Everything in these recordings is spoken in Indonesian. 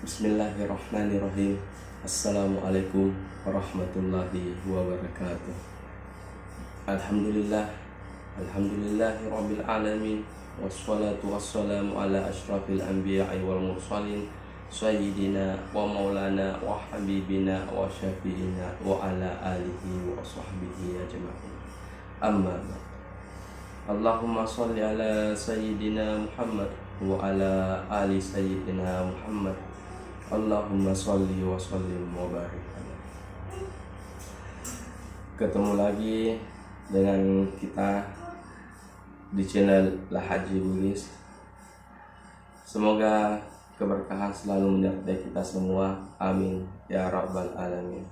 Bismillahirrahmanirrahim. Assalamualaikum warahmatullahi wabarakatuh. Alhamdulillahirabbil alamin. Wassalatu wassalamu ala asyrafil anbiya'i wal mursalin sayyidina wa maulana wa habibina wa syafi'ina wa ala alihi wa sahbihi ajma'in. Amma ba'd. Allahumma shalli ala sayyidina Muhammad wa ala ali sayyidina Muhammad. Allahumma sholli wa sallim wa barik. Ketemu lagi dengan kita di channel Lahaji Bugis. Semoga keberkahan selalu menyertai kita semua. Amin ya rabbal alamin.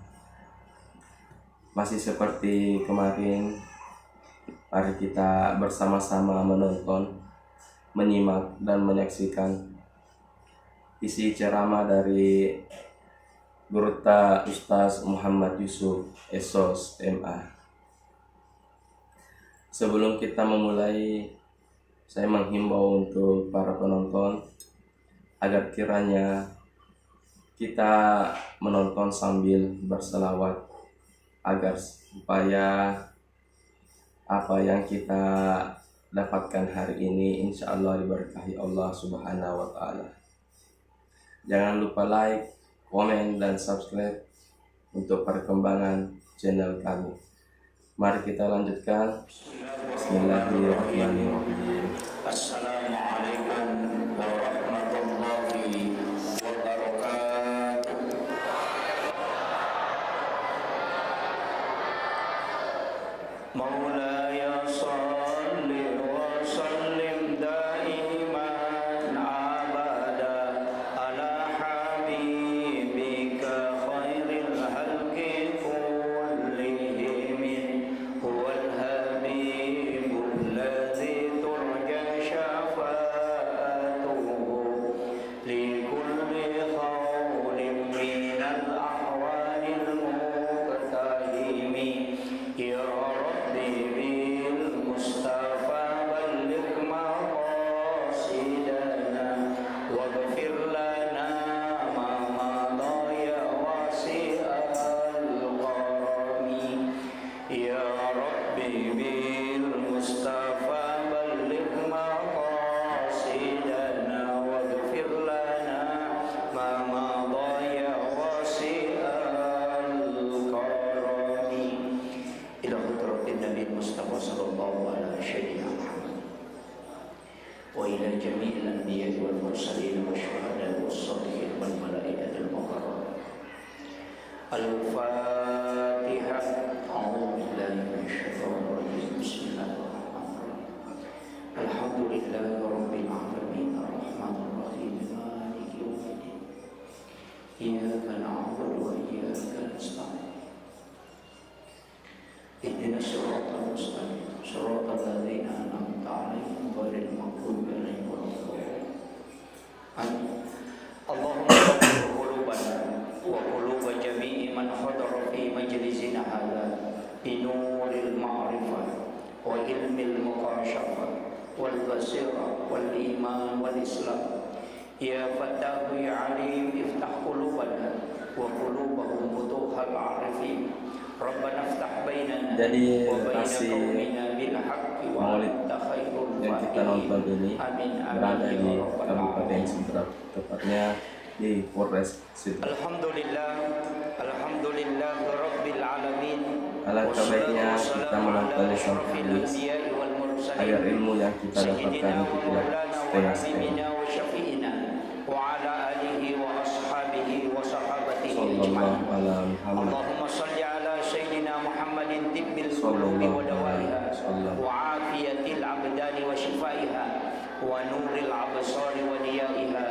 Masih seperti kemarin, mari kita bersama-sama menonton, menyimak dan menyaksikan isi ceramah dari Gurta Ustaz Muhammad Yusuf Esos MA. Sebelum kita memulai, saya menghimbau untuk para penonton agar kiranya kita menonton sambil berselawat, agar supaya apa yang kita dapatkan hari ini insya Allah diberkahi Allah Subhanahu wa Ta'ala. Jangan lupa like, komen, dan subscribe untuk perkembangan channel kami. Mari kita lanjutkan. Bismillahirrahmanirrahim. Assalamualaikum warahmatullahi wabarakatuh. Maulaya salli wa sallim daiman abada ala habibika khairil halqi kullihim. Huwal habibul ladzi turja syafa'atuhu li kulli khawlin minal ahwalil muqtahimi. Ya Rabbi bil Mustafa balligh maqasidana waghfir lana ma madha ya wasi'al karami. Ya Rabbi bil Mustafa balligh maqasidana waghfir lana ma madha ya wasi'al karami. Ila hadratin Nabi Mustafa sallallahu alaihi wasallam wa ila jami'il anbiya'i wal mursalin wa syuhada'i was shalihin wal malaikatil muqarrabin. Al-Fatihah. A'udzu billahi minasy syaithanir rajim. Bismillahirrahmanirrahim. Alhamdulillahi rabbil alamin arrahmanir rahim maliki yaumiddin. Iyyaka na'budu wa iyyaka nasta'in. Ihdinas siratal mustaqim, siratal ladzina an'amta 'alaihim ghairil maghdubi 'alaihim waladdallin. Amin. Allahumma ighfir qulubana wa quluba jami'i man hadara fi majlisina hadza bi nuril ma'rifah wa ilmil muqasyafah wal basirah wal iman wal islam. Ya Fattahu ya Alim iftah qulubana wa qulubahum futuhal 'arifin. Rabbana iftah bainana Jadi wa baina lokasi qaumina bil haqqi wa maulid anta khairul yang kita nonton ini berada di Kabupaten Sidrap, tepatnya di Polres Sidrap. Alhamdulillah rabbil alamin. Alangkah baiknya kita menonton sampai habis agar ilmu yang kita dapatkan itu tidak setengah-setengah. Wa ala alihi wa ashabihi wa sahabatihi Sallallahu ajma'in. ala Muhammad. Allahumma salli ala sayyidina Muhammadin tibbil qulubi wa dawaiha wa afiyatil abdani wa shifaiha wa nuril absari wa diyaiha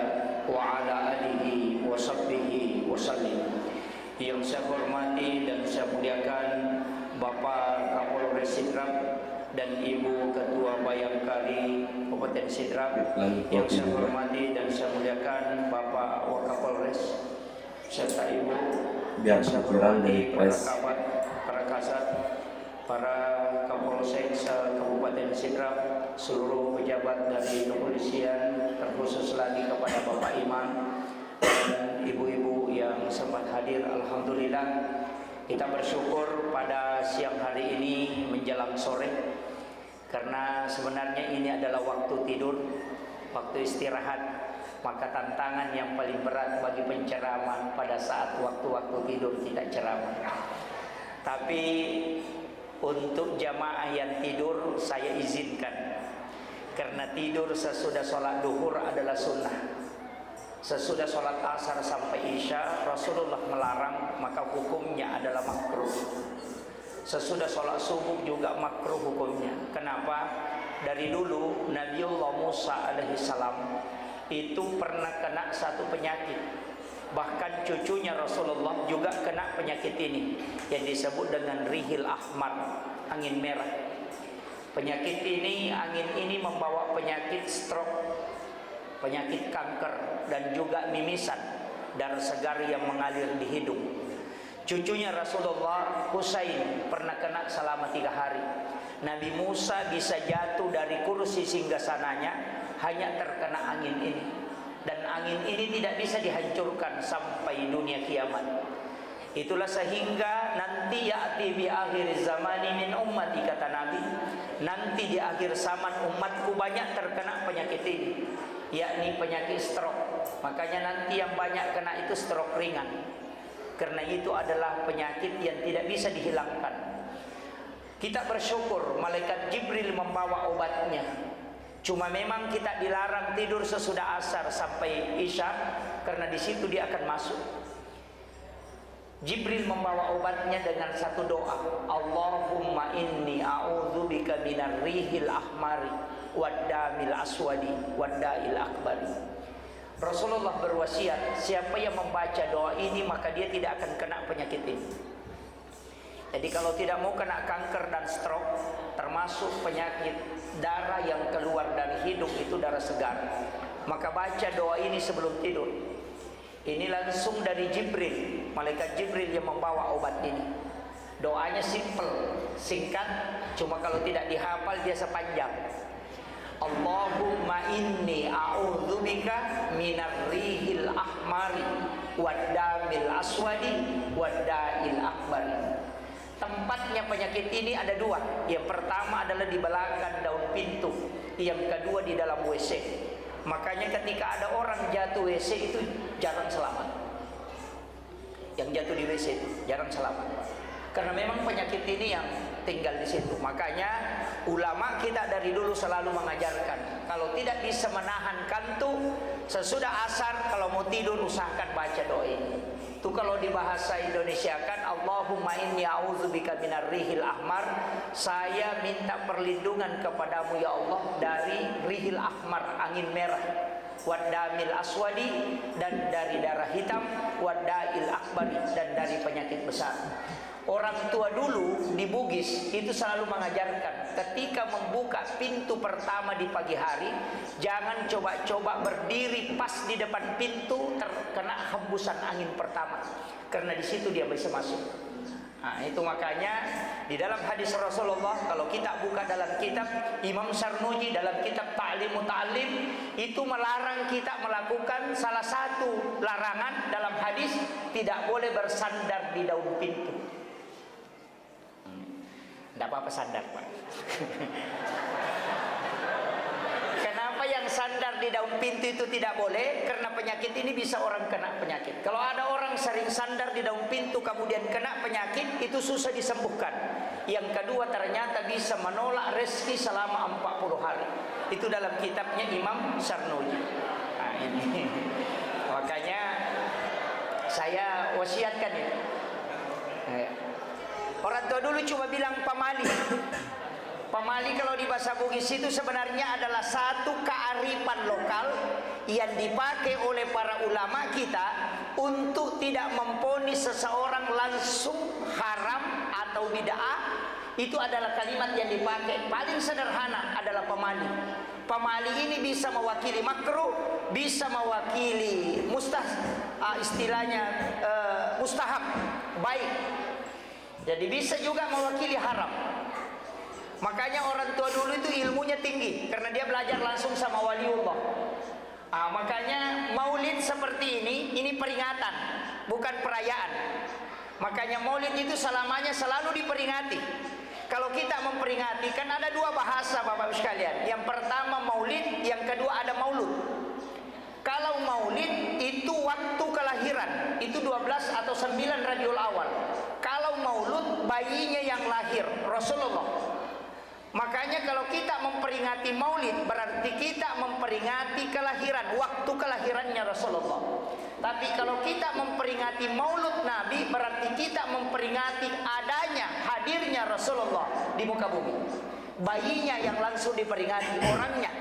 wa ala alihi wa sahbihi wa sallim. Yang saya hormati dan saya muliakan Bapak Kapolres Sidrap dan Ibu Ketua Bayangkari Kabupaten Sidrap. Yang saya hormati dan saya muliakan Bapak Wakapolres serta Ibu, Biar kurang dari para pres. kabat, para kasat, para Kapolsek Kabupaten Sidrap, seluruh pejabat dari kepolisian, terkhusus lagi kepada Bapak Imam dan kita bersyukur pada siang hari ini menjelang sore, karena sebenarnya ini adalah waktu tidur, waktu istirahat. Maka tantangan yang paling berat bagi penceramah pada saat waktu-waktu tidur tidak ceramah. Tapi untuk jamaah yang tidur saya izinkan, karena tidur sesudah sholat duhur adalah sunnah. Sesudah sholat asar sampai isya Rasulullah melarang, maka hukumnya adalah makruh. Sesudah sholat subuh juga makruh hukumnya. Kenapa? Dari dulu Nabiullah Musa alaihissalam itu pernah kena satu penyakit. Bahkan cucunya Rasulullah juga kena penyakit ini, yang disebut dengan rihil ahmar, angin merah. Penyakit ini, angin ini membawa penyakit stroke, penyakit kanker, dan juga mimisan, darah segar yang mengalir di hidung. Cucunya Rasulullah, Husain, pernah kena selama 3 hari. Nabi Musa bisa jatuh dari kursi singgasananya hanya terkena angin ini. Dan angin ini tidak bisa dihancurkan sampai dunia kiamat. Itulah sehingga nanti ya'ti bi akhir zamani min ummati, kata Nabi, nanti di akhir zaman umatku banyak terkena penyakit ini, yakni penyakit stroke. Makanya nanti yang banyak kena itu stroke ringan, karena itu adalah penyakit yang tidak bisa dihilangkan. Kita bersyukur malaikat Jibril membawa obatnya. Cuma memang kita dilarang tidur sesudah asar sampai isya, karena di situ dia akan masuk. Jibril membawa obatnya dengan satu doa, Allahumma inni a'udzubika minar rihil ahmari waddamil aswadi wadda'il akbari. Rasulullah berwasiat, siapa yang membaca doa ini maka dia tidak akan kena penyakit ini. Jadi kalau tidak mau kena kanker dan stroke, termasuk penyakit darah yang keluar dari hidung itu darah segar, maka baca doa ini sebelum tidur. Ini langsung dari Jibril, malaikat Jibril yang membawa obat ini. Doanya simple, singkat, cuma kalau tidak dihafal dia sepanjang. Allahumma inni a'udzubika minar rihil ahmari waddamil aswadi wadda'il akbari. Tempatnya penyakit ini ada 2. Yang pertama adalah di belakang daun pintu, yang kedua di dalam WC. Makanya ketika ada orang jatuh WC itu jarang selamat. Yang jatuh di WC itu jarang selamat, karena memang penyakit ini yang tinggal di situ. Makanya ulama kita dari dulu selalu mengajarkan, kalau tidak bisa menahan kantuk sesudah asar, kalau mau tidur usahakan baca doa ini. Itu kalau di bahasa Indonesia kan, Allahumma inni a'udzubika minar rihil ahmar, saya minta perlindungan kepadamu ya Allah dari rihil ahmar, angin merah, waddamil aswadi, dan dari darah hitam, wadda'il akbari, dan dari penyakit besar. Orang tua dulu di Bugis itu selalu mengajarkan, ketika membuka pintu pertama di pagi hari, jangan coba-coba berdiri pas di depan pintu terkena hembusan angin pertama, karena di situ dia bisa masuk. Nah, itu makanya di dalam hadis Rasulullah, kalau kita buka dalam kitab Imam Sarnuji dalam kitab Ta'lim Muta'allim, itu melarang kita melakukan salah satu larangan dalam hadis, tidak boleh bersandar di daun pintu. Tidak apa-apa sandar, Pak. Kenapa yang sandar di daun pintu itu tidak boleh? Karena penyakit ini bisa orang kena penyakit. Kalau ada orang sering sandar di daun pintu kemudian kena penyakit, itu susah disembuhkan. Yang kedua, ternyata bisa menolak rezeki selama 40 hari. Itu dalam kitabnya Imam Sarnuji. Nah, ini makanya saya wasiatkan itu. Orang tua dulu cuma bilang pamali. Pamali kalau di bahasa Bugis itu sebenarnya adalah satu kearifan lokal yang dipakai oleh para ulama kita untuk tidak memvonis seseorang langsung haram atau bid'ah. Itu adalah kalimat yang dipakai paling sederhana adalah pamali. Pamali ini bisa mewakili makruh, bisa mewakili mustahab, baik. Jadi bisa juga mewakili haram. Makanya orang tua dulu itu ilmunya tinggi, karena dia belajar langsung sama waliullah. Makanya maulid seperti ini peringatan, bukan perayaan. Makanya maulid itu selamanya selalu diperingati. Kalau kita memperingati, kan ada dua bahasa Bapak sekalian. Yang pertama maulid, yang kedua ada maulud. Kalau maulid itu waktu kelahiran, itu 12 atau 9 Rabiul Awal. Kalau maulud bayinya yang lahir, Rasulullah. Makanya kalau kita memperingati maulid, berarti kita memperingati kelahiran, waktu kelahirannya Rasulullah. Tapi kalau kita memperingati maulud Nabi, berarti kita memperingati adanya, hadirnya Rasulullah di muka bumi. Bayinya yang langsung diperingati, orangnya.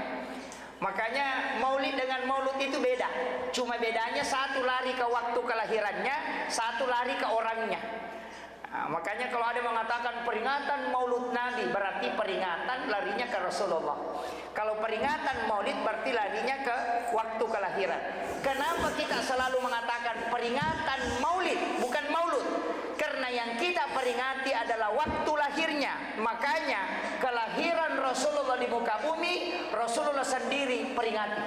Makanya maulid dengan maulud itu beda. Cuma bedanya satu lari ke waktu kelahirannya, satu lari ke orangnya. Nah, makanya kalau ada mengatakan peringatan maulud Nabi, berarti peringatan larinya ke Rasulullah. Kalau peringatan maulid berarti larinya ke waktu kelahiran. Kenapa kita selalu mengatakan peringatan maulid bukan maulud? Karena yang kita peringati adalah waktu lahirnya. Makanya kelahiran Rasulullah di muka bumi, Rasulullah sendiri peringati.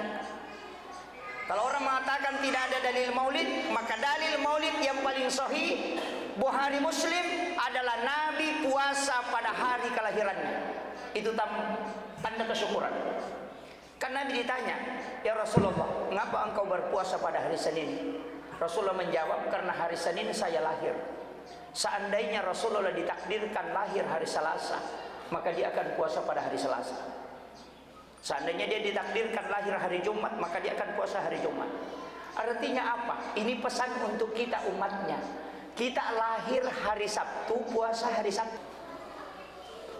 Kalau orang mengatakan tidak ada dalil maulid, maka dalil maulid yang paling sahih Bukhari Muslim adalah Nabi puasa pada hari kelahirannya. Itu tanda kesyukuran. Kan Nabi ditanya, "Ya Rasulullah, mengapa engkau berpuasa pada hari Senin?" Rasulullah menjawab, "Karena hari Senin saya lahir." Seandainya Rasulullah ditakdirkan lahir hari Selasa, maka dia akan puasa pada hari Selasa. Seandainya dia ditakdirkan lahir hari Jumat, maka dia akan puasa hari Jumat. Artinya apa? Ini pesan untuk kita umatnya. Kita lahir hari Sabtu, puasa hari Sabtu.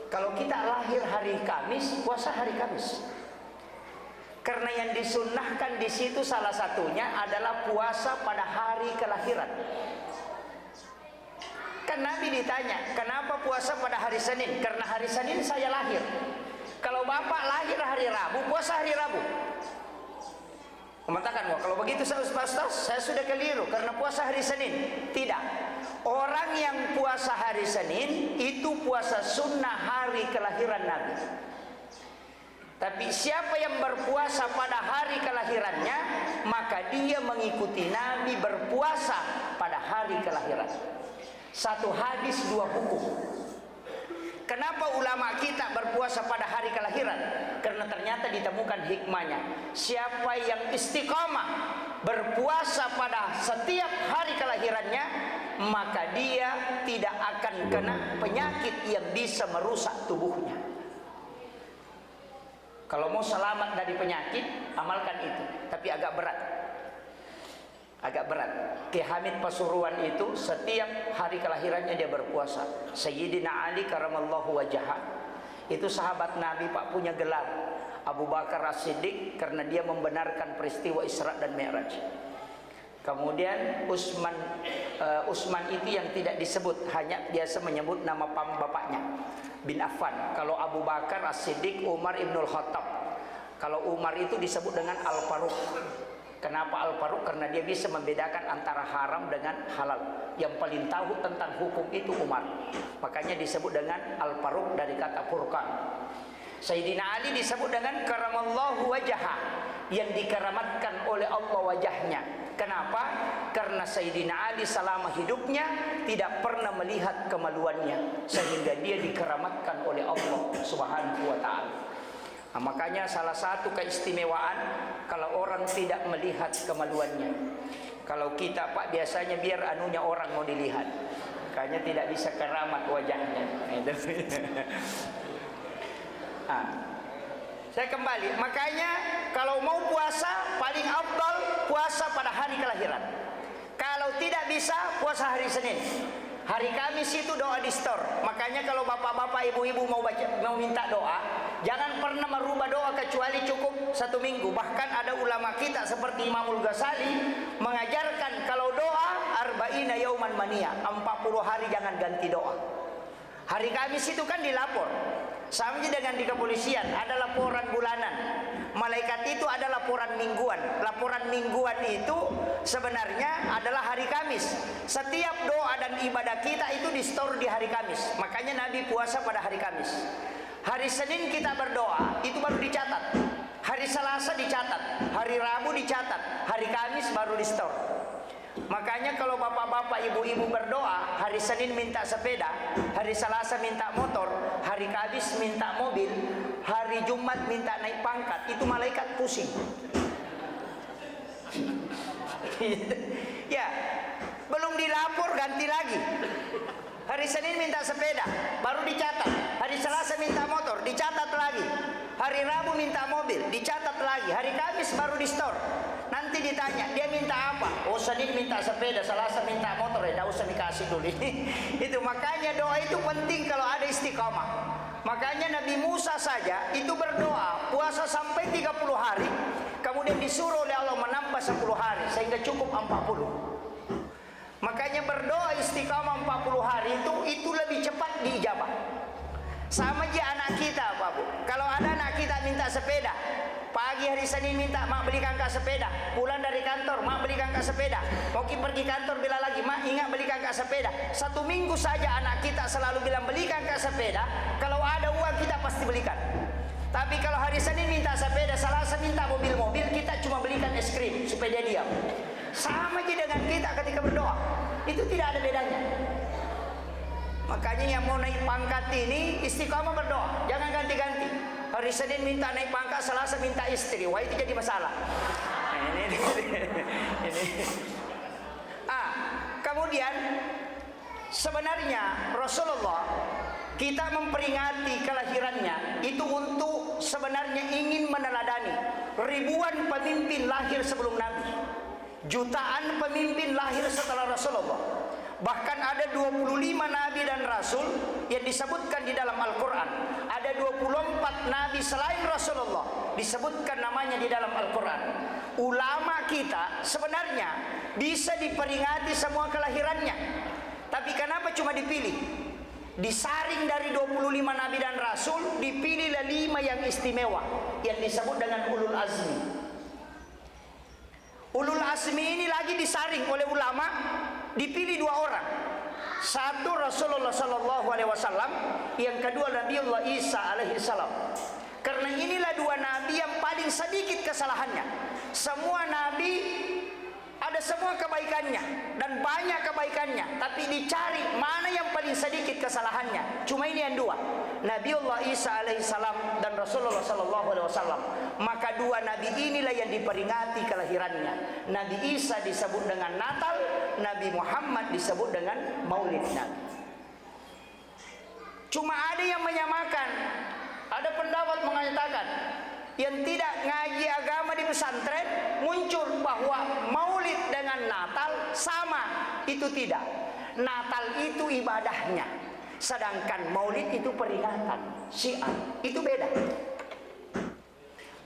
Kalau kita lahir hari Kamis, puasa hari Kamis. Karena yang disunnahkan di situ salah satunya adalah puasa pada hari kelahiran. Kan Nabi ditanya, "Kenapa puasa pada hari Senin?" "Karena hari Senin saya lahir." Kalau Bapak lahir hari Rabu, puasa hari Rabu. Mengatakan, "Wah, kalau begitu saya sudah keliru karena puasa hari Senin." Tidak. Orang yang puasa hari Senin itu puasa sunnah hari kelahiran Nabi. Tapi siapa yang berpuasa pada hari kelahirannya, maka dia mengikuti Nabi berpuasa pada hari kelahiran. Satu hadis dua hukum. Kenapa ulama kita berpuasa pada hari kelahiran? Karena ternyata ditemukan hikmahnya. Siapa yang istiqamah berpuasa pada setiap hari kelahirannya, maka dia tidak akan kena penyakit yang bisa merusak tubuhnya. Kalau mau selamat dari penyakit, amalkan itu. Tapi agak berat. Agak berat. Ki Hamid Pasuruan itu setiap hari kelahirannya dia berpuasa. Sayyidina Ali karamallahu wajhah, itu sahabat Nabi Pak, punya gelar Abu Bakar As-Siddiq karena dia membenarkan peristiwa Isra dan Mi'raj. Kemudian Utsman itu yang tidak disebut, hanya biasa menyebut nama bapaknya, bin Affan. Kalau Abu Bakar As-Siddiq, Umar Ibnul Khattab. Kalau Umar itu disebut dengan Al-Faruq. Kenapa Al-Faruq? Karena dia bisa membedakan antara haram dengan halal. Yang paling tahu tentang hukum itu Umar. Makanya disebut dengan Al-Faruq dari kata Furqan. Sayyidina Ali disebut dengan karamallahu wajhah, yang dikeramatkan oleh Allah wajahnya. Kenapa? Karena Sayyidina Ali selama hidupnya tidak pernah melihat kemaluannya, sehingga dia dikeramatkan oleh Allah Subhanahu wa ta'ala. Nah, makanya salah satu keistimewaan kalau orang tidak melihat kemaluannya. Kalau kita Pak biasanya biar anunya orang mau dilihat, makanya tidak bisa keramat wajahnya. Saya kembali. Makanya kalau mau puasa paling afdal puasa pada hari kelahiran. Kalau tidak bisa puasa hari Senin. Hari Kamis itu doa di store. Makanya kalau bapak-bapak, ibu-ibu mau minta doa, jangan pernah merubah doa kecuali cukup 1 minggu. Bahkan ada ulama kita seperti Imamul Ghazali mengajarkan kalau doa arba'ina yauman mania, 40 hari jangan ganti doa. Hari Kamis itu kan dilapor. Sama dengan di kepolisian ada laporan bulanan. Malaikat itu ada laporan mingguan. Laporan mingguan itu sebenarnya adalah hari Kamis. Setiap doa dan ibadah kita itu di store di hari Kamis. Makanya Nabi puasa pada hari Kamis. Hari Senin kita berdoa itu baru dicatat. Hari Selasa dicatat, hari Rabu dicatat, hari Kamis baru di store. Makanya kalau bapak-bapak, ibu-ibu berdoa, hari Senin minta sepeda, hari Selasa minta motor, hari Kamis minta mobil, hari Jumat minta naik pangkat, itu malaikat pusing. Ya, belum dilapor ganti lagi. Hari Senin minta sepeda, baru dicatat. Hari Selasa minta motor, dicatat lagi. Hari Rabu minta mobil, dicatat lagi. Hari Kamis baru di store. Nanti ditanya, dia minta apa? Oh, Senin minta sepeda, Selasa minta motor, ya tidak usah dikasih dulu. Itu makanya doa itu penting kalau ada istiqamah. Makanya Nabi Musa saja itu berdoa, puasa sampai 30 hari, kemudian disuruh oleh Allah menambah 10 hari, sehingga cukup 40. Makanya berdoa istiqamah 40 hari itu lebih cepat diijabah. Sama aja anak kita, Pak Bu. Kalau ada anak kita minta sepeda, pagi hari Senin minta, mak belikan kak sepeda. Pulang dari kantor, mak belikan kak sepeda. Mau pergi kantor bila lagi, mak ingat belikan kak sepeda. 1 minggu saja anak kita selalu bilang belikan kak sepeda. Kalau ada uang kita pasti belikan. Tapi kalau hari Senin minta sepeda, Selasa minta mobil-mobil, kita cuma belikan es krim supaya dia diam. Sama aja dengan kita ketika berdoa, itu tidak ada bedanya. Makanya yang mau naik pangkat ini istiqamah berdoa, jangan ganti-ganti. Hari Senin minta naik pangkat, Selasa minta istri, wah itu jadi masalah. Ini. Kemudian sebenarnya Rasulullah kita memperingati kelahirannya itu untuk sebenarnya ingin meneladani ribuan pemimpin lahir sebelum Nabi. Jutaan pemimpin lahir setelah Rasulullah. Bahkan ada 25 nabi dan rasul yang disebutkan di dalam Al-Quran. Ada 24 nabi selain Rasulullah disebutkan namanya di dalam Al-Quran. Ulama kita sebenarnya bisa diperingati semua kelahirannya. Tapi kenapa cuma dipilih? Disaring dari 25 nabi dan rasul, dipilihlah 5 yang istimewa yang disebut dengan ulul azmi. Ulul azmi ini lagi disaring oleh ulama, dipilih 2 orang. Satu Rasulullah sallallahu alaihi wasallam, yang kedua Nabiullah Isa alaihi salam. Karena inilah 2 nabi yang paling sedikit kesalahannya. Semua nabi ada semua kebaikannya dan banyak kebaikannya, tapi dicari mana yang paling sedikit kesalahannya. Cuma ini yang 2, Nabiullah Isa alaihissalam dan Rasulullah sallallahu alaihi wasallam. Maka 2 nabi inilah yang diperingati kelahirannya. Nabi Isa disebut dengan Natal, Nabi Muhammad disebut dengan Maulid Nabi. Cuma ada yang menyamakan. Ada pendapat mengatakan yang tidak ngaji agama di pesantren muncul bahwa Maulid dengan Natal sama. Itu tidak. Natal itu ibadahnya, sedangkan Maulid itu peringatan syiar. Itu beda.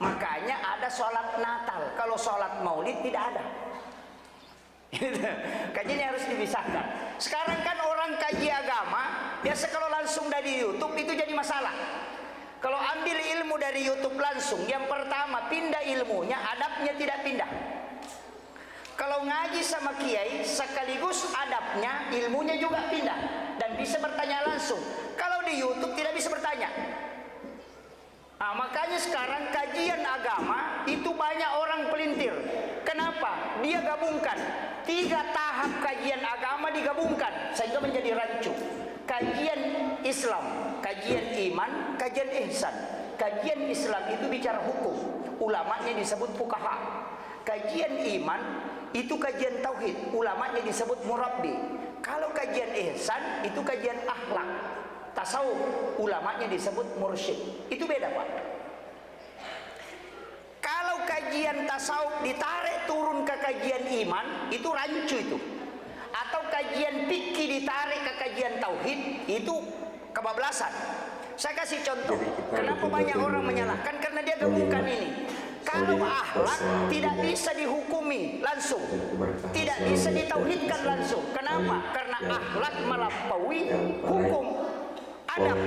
Makanya ada sholat Natal. Kalau sholat Maulid tidak ada. Kajian harus dipisahkan. Sekarang kan orang kaji agama biasa kalau langsung dari YouTube itu jadi masalah. Kalau ambil ilmu dari YouTube langsung, yang pertama pindah ilmunya, adabnya tidak pindah. Kalau ngaji sama kiai, sekaligus adabnya, ilmunya juga pindah dan bisa bertanya langsung. Kalau di YouTube tidak bisa bertanya. Makanya sekarang kajian agama itu banyak orang pelintir. Kenapa? Dia gabungkan 3 tahap kajian agama digabungkan sehingga menjadi rancu. Kajian Islam, kajian iman, kajian ihsan. Kajian Islam itu bicara hukum, ulamanya disebut fuqaha. Kajian iman itu kajian tauhid, ulamanya disebut murabbi. Kalau kajian ihsan itu kajian akhlak, tasawuf, ulamanya disebut mursyid. Itu beda, Pak. Kalau kajian tasawuf ditarik turun ke kajian iman, itu rancu itu. Atau kajian fikih ditarik ke kajian tauhid, itu kebablasan. Saya kasih contoh. Kenapa banyak orang menyalahkan? Karena dia gabungkan ini. Kalau akhlak tidak bisa dihukumi langsung, tidak bisa ditauhidkan langsung. Kenapa? Karena akhlak melampaui hukum adab.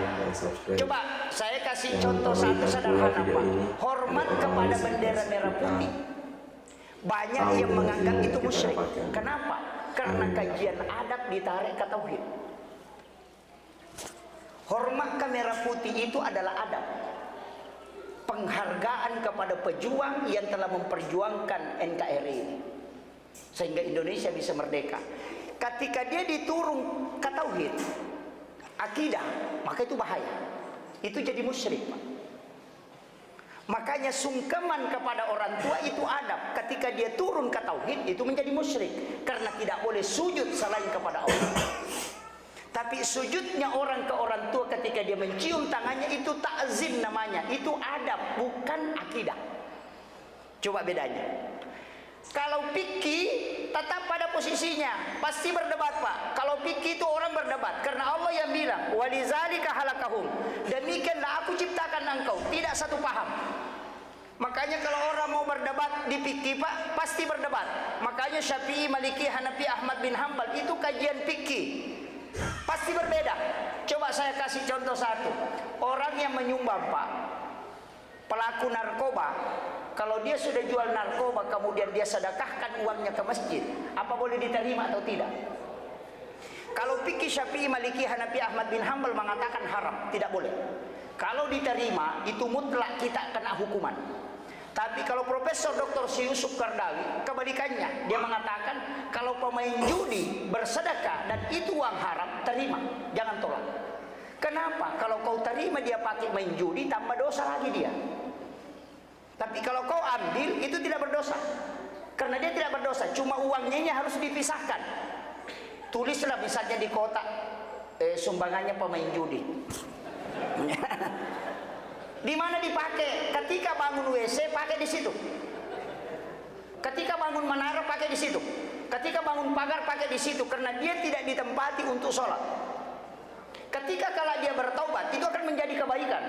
Coba saya kasih contoh satu sederhana, Pak. Hormat kepada bendera merah putih. Banyak yang menganggap itu musyrik. Kenapa? Karena kajian adab ditarik ke tauhid. Hormat ke merah putih itu adalah adab. Penghargaan kepada pejuang yang telah memperjuangkan NKRI ini. sehingga Indonesia bisa merdeka. Ketika dia diturun ke tauhid, akidah, maka itu bahaya. Itu jadi musyrik, Pak. Makanya sungkeman kepada orang tua itu adab. Ketika dia turun ke tauhid, itu menjadi musyrik, karena tidak boleh sujud selain kepada Allah. Tapi sujudnya orang ke orang tua ketika dia mencium tangannya, itu ta'zim namanya. Itu adab, bukan akidah. Coba bedanya. Kalau fikih tetap pada posisinya, pasti berdebat, Pak. Kalau fikih itu orang berdebat, karena Allah yang bilang, walizalika halakahum, demikianlah aku ciptakan engkau, tidak satu paham. Makanya kalau orang mau berdebat di fikih, Pak, pasti berdebat. Makanya Syafi'i, Maliki, Hanafi, Ahmad bin Hambal itu kajian fikih pasti berbeda. Coba saya kasih contoh satu. Orang yang menyumbang, Pak, pelaku narkoba, kalau dia sudah jual narkoba kemudian dia sedekahkan uangnya ke masjid, apa boleh diterima atau tidak? Kalau fikih Syafi'i, Maliki, Hanafi, Ahmad bin Hambal mengatakan haram, tidak boleh. Kalau diterima itu mutlak kita kena hukuman. Tapi kalau Profesor Dr. Yusuf Qaradawi kebalikannya, dia mengatakan kalau pemain judi bersedekah dan itu uang haram, terima, jangan tolak. Kenapa? Kalau kau terima dia pakai main judi, tambah dosa lagi dia. Tapi kalau kau ambil, itu tidak berdosa, karena dia tidak berdosa, cuma uangnya ini harus dipisahkan. Tulislah misalnya di kotak, sumbangannya pemain judi. Di mana dipakai? Ketika bangun WC pakai di situ. Ketika bangun menara pakai di situ. Ketika bangun pagar pakai di situ, karena dia tidak ditempati untuk sholat. Ketika kala dia bertaubat, itu akan menjadi kebaikan.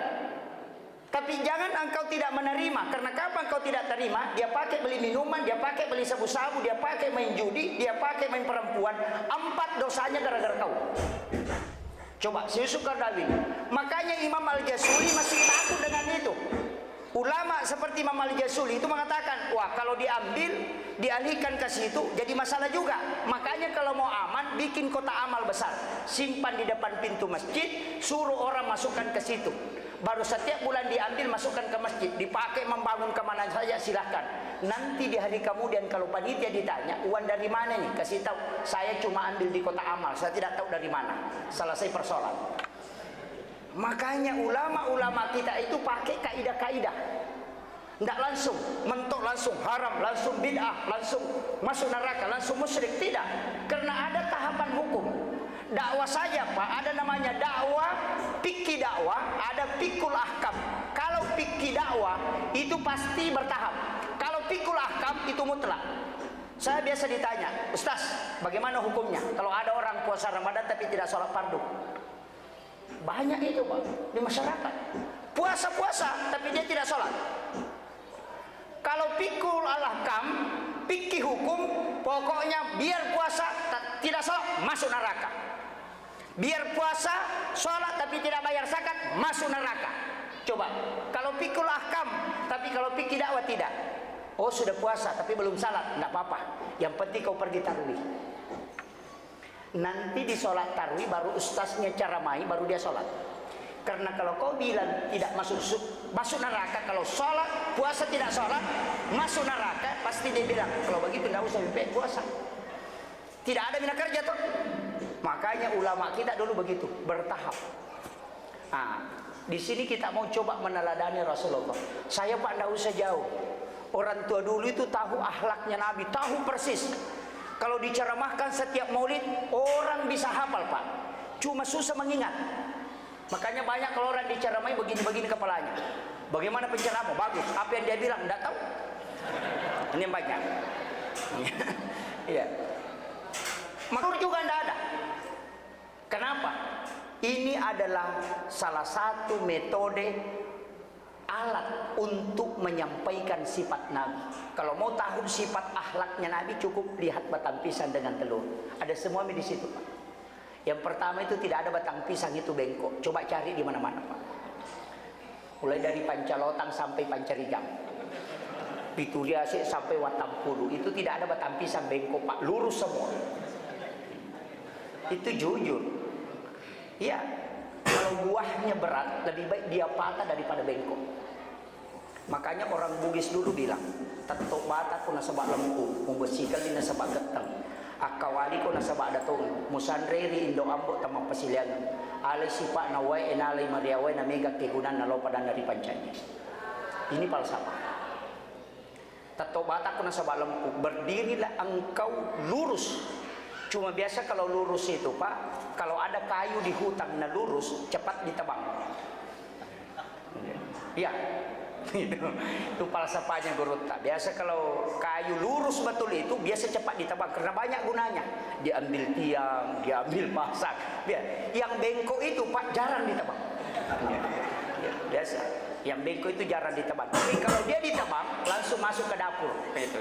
Tapi jangan engkau tidak menerima, karena kapan kau tidak terima, dia pakai beli minuman, dia pakai beli sabu-sabu, dia pakai main judi, dia pakai main perempuan, 4 dosanya gara-gara kau. Coba, saya suka Qaradawi. Makanya Imam Al-Jazuli masih takut dengan itu. Ulama seperti Imam Al-Jazuli itu mengatakan, wah kalau diambil, dialihkan ke situ, jadi masalah juga. Makanya kalau mau aman, bikin kotak amal besar, simpan di depan pintu masjid, suruh orang masukkan ke situ. Baru setiap bulan diambil, masukkan ke masjid, dipakai membangun kemana saja silahkan. Nanti di hari kemudian kalau panitia ditanya, uang dari mana nih? Kasih tahu, saya cuma ambil di kotak amal, saya tidak tahu dari mana. Selesai persoalan. Makanya ulama-ulama kita itu pakai kaidah-kaidah. Tidak langsung mentok, langsung haram, langsung bid'ah, langsung masuk neraka, langsung musyrik, tidak. Karena ada tahapan hukum. Dakwah saja, Pak, ada namanya dakwah, fikih dakwah, ada fikul ahkam. Kalau fikih dakwah itu pasti bertahap. Kalau fikul ahkam itu mutlak. Saya biasa ditanya, Ustaz, bagaimana hukumnya kalau ada orang puasa Ramadan tapi tidak sholat fardu? Banyak itu, Pak, di masyarakat. Puasa-puasa tapi dia tidak sholat. Kalau fikul ahkam, fikih hukum, pokoknya biar puasa tidak sholat, masuk neraka. Biar puasa, sholat tapi tidak bayar zakat, masuk neraka. Coba, kalau fikul ahkam, tapi kalau fikih dakwah tidak. Oh sudah puasa tapi belum salat, tidak apa-apa. Yang penting kau pergi tarawih. Nanti di sholat tarawih baru ustaznya caramai, baru dia sholat. Karena kalau kau bilang tidak masuk neraka, kalau sholat, puasa tidak sholat, masuk neraka, pasti dia bilang, kalau begitu tidak usah puasa. Tidak ada mina kerja tuh. Makanya ulama kita dulu begitu, bertahap. Di sini kita mau coba meneladani Rasulullah. Saya, Pak, tidak usah jauh. Orang tua dulu itu tahu akhlaknya Nabi, tahu persis. Kalau diceramahkan setiap maulid, orang bisa hafal, Pak. Cuma susah mengingat. Makanya banyak kalau orang diceramai begini-begini kepalanya. Bagaimana penceramah? Bagus. Apa yang dia bilang? Tidak tahu. Ini yang banyak. Iya. Makhluk juga tidak ada. Kenapa? Ini adalah salah satu metode alat untuk menyampaikan sifat Nabi. Kalau mau tahu sifat akhlaknya Nabi, cukup lihat batang pisang dengan telur. Ada semua di situ, Pak. Yang pertama itu tidak ada batang pisang, itu bengkok. Coba cari di mana-mana, Pak. Mulai dari Pancalotang sampai Pancarijang, Pituriase sampai Watampulu, itu tidak ada batang pisang, bengkok, Pak. Lurus semua. Itu jujur. Ya, kalau buahnya berat, lebih baik dia patah daripada bengkok. Makanya orang Bugis dulu bilang, tato bata ko nasaba lampu, mubasikal din nasaba gatang, akawali ko nasaba datong, musandreri indo ambo tamang pasilian, alay sipa na way enalay mariaway na mega kegunan na lopadan dari pancanya. Ini falsafah. Tato bata ko nasaba lampu, berdirilah engkau lurus. Cuma biasa kalau lurus itu Pak, kalau ada kayu di hutan na lurus, cepat ditebang. Iya. Itu falsafahnya Guru Tak. Biasa kalau kayu lurus betul itu biasa cepat ditebang karena banyak gunanya. Diambil tiang, diambil pasak. Yang bengkok itu Pak jarang ditebang. Ya, biasa. Yang bengkok itu jarang ditebang. Tapi kalau dia ditebang langsung masuk ke dapur. Itu.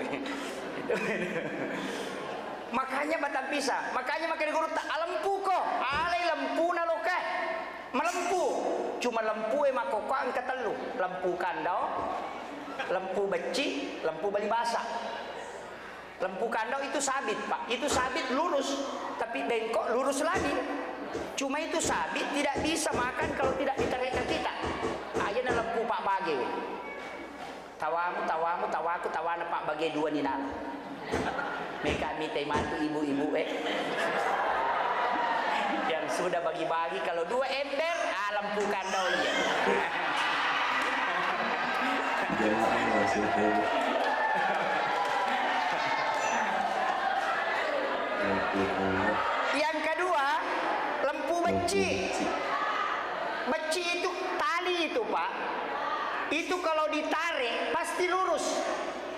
Makanya batang pisah. Makanya makin Guru Tak lempu kok. Alai lempu na loka. Melempu. Cuma lempu emak kok angkat telu. Lempu kandau, lempu beci, lempu bali basah. Lempu kandau itu sabit Pak. Itu sabit lurus. Tapi bengkok lurus lagi. Cuma itu sabit tidak bisa makan kalau tidak ditarik ke kita. Ayeuna lempu Pak Bage. Tawamu, tawamu, tawaku, tawana Pak Bage dua ni nana. Mereka minta mantu ibu-ibu yang sudah bagi-bagi kalau dua ember lempu kandau ya. Jangan maksudnya. Yang kedua lempu beci. Beci itu tali itu Pak. Itu kalau ditarik pasti lurus.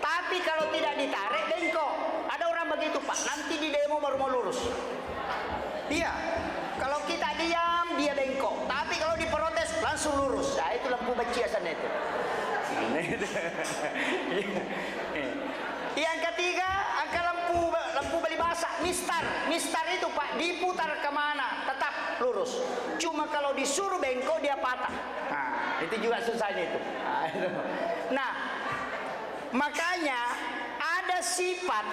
Tapi kalau tidak ditarik bengkok. Ada orang begitu Pak. Nanti di demo baru mau lurus. Iya. Kalau kita diam dia bengkok. Tapi kalau diprotes langsung lurus. Nah itu lampu beci asalnya itu. Yang ketiga angka lampu bali basah. Mistar itu Pak diputar kemana tetap lurus. Cuma kalau disuruh bengkok dia patah. Nah itu juga susahnya itu. Nah makanya ada sifat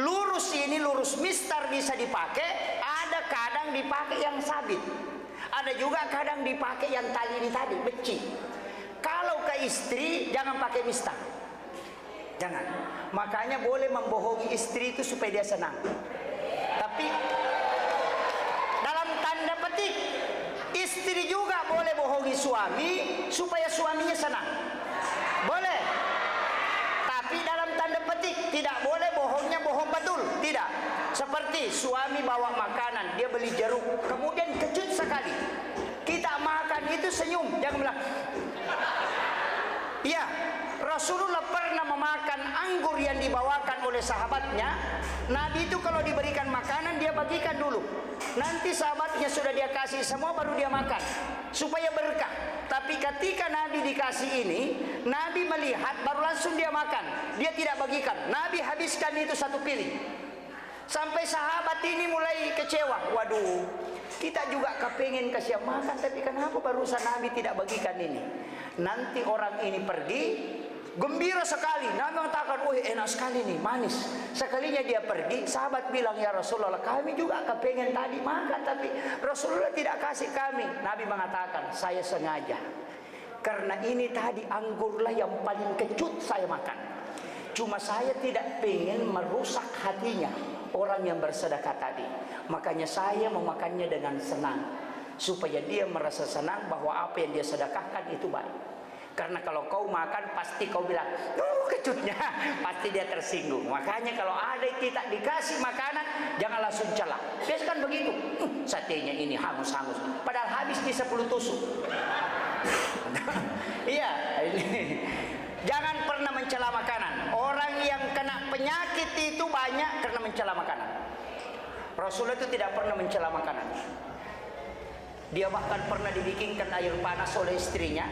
lurus ini, lurus mistar bisa dipakai, ada kadang dipakai yang sabit, ada juga kadang dipakai yang tali ini tadi beci. Kalau ke istri jangan pakai mistar, jangan. Makanya boleh membohongi istri itu supaya dia senang. Tapi dalam tanda petik istri juga boleh bohongi suami supaya suaminya senang. Boleh. Tapi dalam tanda petik tidak boleh bohongnya bohong betul. Tidak. Seperti suami bawa makanan, dia beli jeruk, kemudian kejut sekali. Kita makan itu senyum, jangan bilang. Iya, Rasulullah pernah memakan anggur yang dibawakan oleh sahabatnya. Nabi itu kalau diberikan makanan dia bagikan dulu. Nanti sahabatnya sudah dia kasih semua baru dia makan supaya berkah. Tapi ketika Nabi dikasih ini, Nabi melihat baru langsung dia makan. Dia tidak bagikan. Nabi habiskan itu satu piring. Sampai sahabat ini mulai kecewa. Waduh, kita juga kepengen kasih makan, tapi kenapa barusan Nabi tidak bagikan ini? Nanti orang ini pergi, gembira sekali. Nabi mengatakan, wah enak sekali nih, manis. Sekalinya dia pergi, sahabat bilang, ya Rasulullah, kami juga kepengen tadi makan, tapi Rasulullah tidak kasih kami. Nabi mengatakan, saya sengaja. Karena ini tadi anggurlah yang paling kecut saya makan. Cuma saya tidak pengen merusak hatinya orang yang bersedekah tadi. Makanya saya memakannya dengan senang. Supaya dia merasa senang bahwa apa yang dia sedekahkan itu baik. Karena kalau kau makan pasti kau bilang, oh kecutnya, pasti dia tersinggung. Makanya kalau ada kita dikasih makanan, jangan langsung celah. Biasa kan begitu, satenya ini hangus-hangus, padahal habis di 10 tusuk. Iya, ini. Jangan pernah mencela makanan. Orang yang kena penyakit itu banyak karena mencela makanan. Rasulullah itu tidak pernah mencela makanan. Dia bahkan pernah dibikinkan air panas oleh istrinya,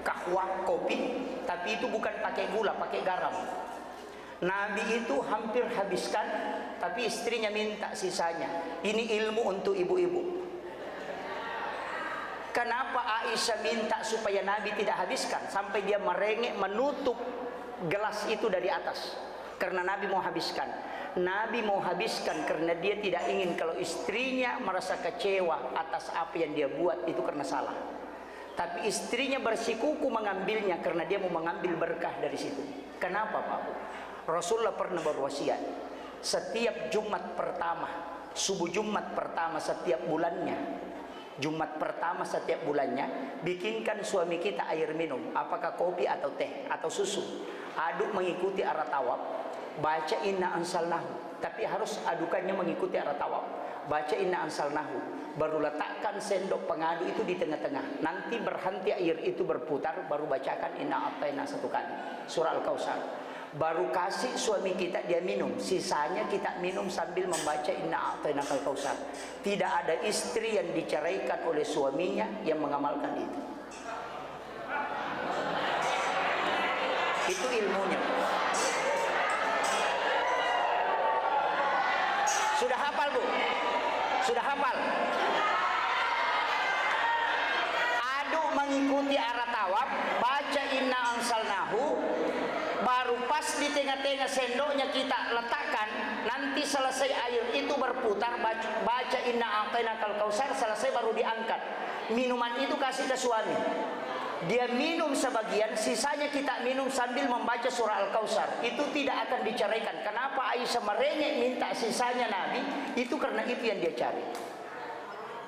kahwa, kopi, tapi itu bukan pakai gula, pakai garam. Nabi itu hampir habiskan, tapi istrinya minta sisanya. Ini ilmu untuk ibu-ibu. Kenapa Aisyah minta supaya Nabi tidak habiskan? Sampai dia merengek menutup gelas itu dari atas. Karena Nabi mau habiskan. Nabi mau habiskan karena dia tidak ingin kalau istrinya merasa kecewa atas apa yang dia buat itu karena salah. tapi istrinya bersikuku mengambilnya karena dia mau mengambil berkah dari situ. Kenapa Pak Bu? Rasulullah pernah berwasiat, setiap Jumat pertama, subuh Jumat pertama setiap bulannya, Jumat pertama setiap bulannya, bikinkan suami kita air minum, apakah kopi atau teh atau susu, aduk mengikuti arah tawaf, baca inna ansalnahu, tapi harus adukannya mengikuti arah tawaf, baca inna ansalnahu, baru letakkan sendok pengadu itu di tengah-tengah, nanti berhenti air itu berputar, baru bacakan inna a'taina satu kali, surah Al-Kautsar, baru kasih suami kita dia minum, sisanya kita minum sambil membaca inna a'taina Al-Kautsar. Tidak ada istri yang diceraikan oleh suaminya yang mengamalkan itu. Itu ilmunya. Sudah hafal Bu? Sudah hafal? Aduk mengikuti arah tawaf, baca inna ansalnahu, baru pas di tengah-tengah sendoknya kita letakkan, nanti selesai air itu berputar, baca inna a'tainakal kautsar, selesai baru diangkat. Minuman itu kasih ke suami, dia minum sebagian, sisanya kita minum sambil membaca surah Al-Kautsar. Itu tidak akan diceraikan. Kenapa Aisyah merengek minta sisanya Nabi? Itu karena itu yang dia cari.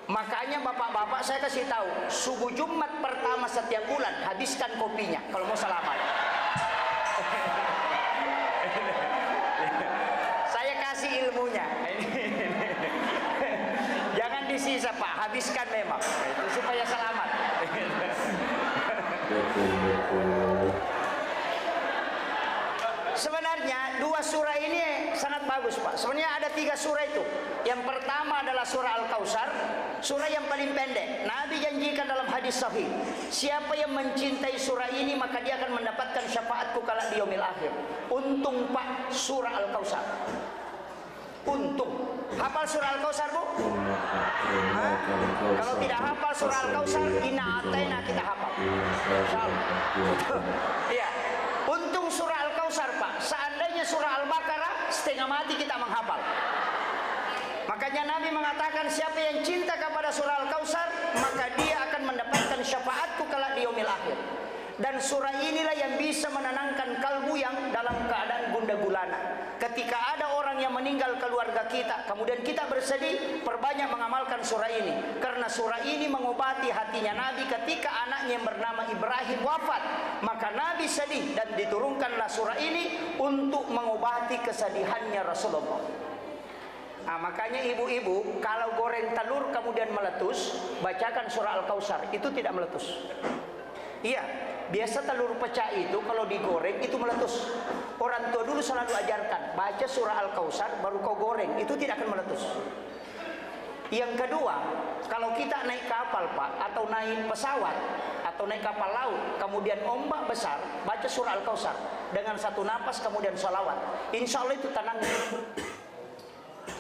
Makanya bapak-bapak saya kasih tahu, subuh Jumat pertama setiap bulan habiskan kopinya kalau mau selamat. Saya kasih ilmunya. Jangan disisa Pak, habiskan memang. Itu supaya selamat. Sebenarnya dua surah ini sangat bagus Pak. Sebenarnya ada 3 surah itu. Yang pertama adalah surah Al-Kautsar, surah yang paling pendek. Nabi janjikan dalam hadis sahih, siapa yang mencintai surah ini maka dia akan mendapatkan syafaatku kala di yaumil akhir. Untung Pak surah Al-Kautsar. Untung. Hafal surah Al-Kautsar Bu? Hah? Kalau tidak hafal surah Al-Kautsar, inna a'taina kita hafal. Insyaallah. Iya. Untung surah Al-Kautsar Pak. Seandainya surah Al-Baqarah setengah mati kita menghafal. Makanya Nabi mengatakan siapa yang cinta kepada surah Al-Kautsar maka dia akan mendapatkan syafaatku kelak di yaumil akhir. Dan surah inilah yang bisa menenangkan kalbu yang dalam keadaan gundah gulana. Ketika ada orang yang meninggal keluarga kita, kemudian kita bersedih, perbanyak mengamalkan surah ini. Karena surah ini mengobati hatinya Nabi ketika anaknya yang bernama Ibrahim wafat. Maka Nabi sedih dan diturunkanlah surah ini untuk mengobati kesedihannya Rasulullah. Nah, makanya ibu-ibu kalau goreng telur kemudian meletus, bacakan surah Al-Kautsar, itu tidak meletus. Iya, biasa telur pecah itu kalau digoreng itu meletus. Orang tua dulu selalu ajarkan, baca surah Al-Kautsar baru kau goreng, itu tidak akan meletus. Yang kedua, kalau kita naik kapal Pak, atau naik pesawat, atau naik kapal laut, kemudian ombak besar, baca surah Al-Kautsar dengan satu napas kemudian sholawat, insya Allah itu tenang.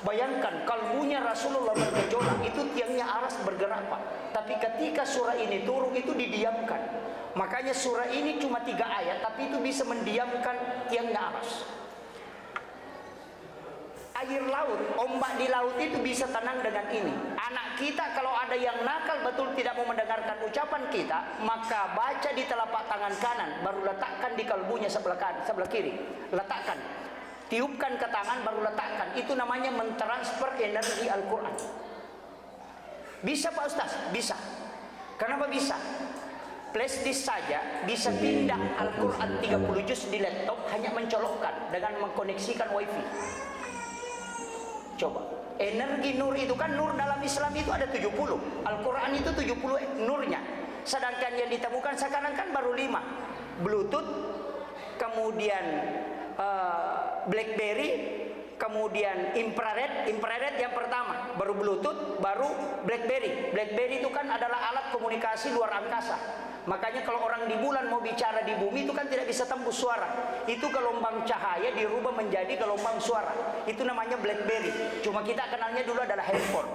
Bayangkan kalbunya Rasulullah bergejolak, itu tiangnya aras bergerak Pak. Tapi ketika surah ini turun itu didiamkan. Makanya surah ini cuma 3 ayat, tapi itu bisa mendiamkan tiangnya aras. Air laut, ombak di laut itu bisa tenang dengan ini. Anak kita kalau ada yang nakal betul tidak mau mendengarkan ucapan kita, maka baca di telapak tangan kanan, baru letakkan di kalbunya sebelah kanan, sebelah kiri. Letakkan. Tiupkan ke tangan baru letakkan. Itu namanya mentransfer energi Al-Quran. Bisa Pak Ustaz? Bisa. Kenapa bisa? Flash disk saja bisa pindah Al-Quran 30 juz di laptop hanya mencolokkan dengan mengkoneksikan wifi. Coba. Energi nur itu kan, nur dalam Islam itu ada 70. Al-Quran itu 70 nurnya. Sedangkan yang ditemukan sekarang kan baru 5. Bluetooth, kemudian BlackBerry, kemudian infrared yang pertama, baru Bluetooth, baru BlackBerry. BlackBerry itu kan adalah alat komunikasi luar angkasa. Makanya kalau orang di bulan mau bicara di bumi itu kan tidak bisa tembus suara. Itu gelombang cahaya dirubah menjadi gelombang suara. Itu namanya BlackBerry. Cuma kita kenalnya dulu adalah handphone.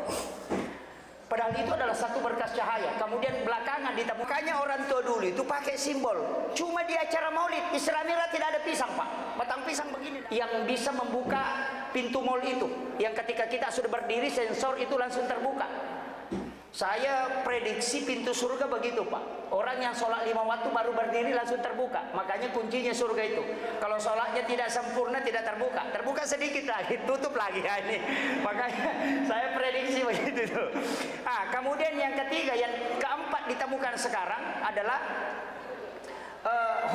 Padahal itu adalah satu berkas cahaya. Kemudian belakangan ditemukannya orang tua dulu itu pakai simbol. Cuma di acara maulid Islamira tidak ada pisang Pak. Batang pisang begini yang bisa membuka pintu mall itu. Yang ketika kita sudah berdiri sensor itu langsung terbuka. Saya prediksi pintu surga begitu Pak. Orang yang sholat 5 waktu baru berdiri langsung terbuka. Makanya kuncinya surga itu. Kalau sholatnya tidak sempurna tidak terbuka. Terbuka sedikit lagi, tutup lagi. Ya, ini. Makanya saya prediksi begitu tuh. Kemudian yang ketiga, yang keempat ditemukan sekarang adalah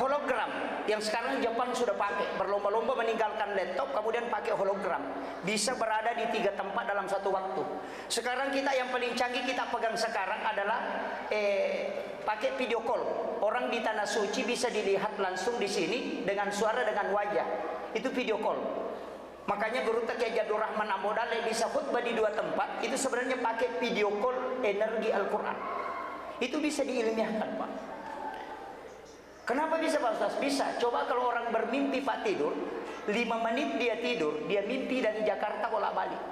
hologram yang sekarang Jepang sudah pakai, berlomba-lomba meninggalkan laptop kemudian pakai hologram, bisa berada di 3 tempat dalam satu waktu. Sekarang kita yang paling canggih kita pegang sekarang adalah pakai video call. Orang di tanah suci bisa dilihat langsung di sini dengan suara dengan wajah, itu video call. Makanya Guru Kiai Jadul Rahman Ambodale bisa khutbah di 2 tempat, itu sebenarnya pakai video call energi Al-Quran. Itu bisa diilmiahkan Pak. Kenapa bisa Pak Ustaz? Bisa. Coba kalau orang bermimpi Pak tidur 5 menit dia tidur, dia mimpi dari Jakarta bolak-balik.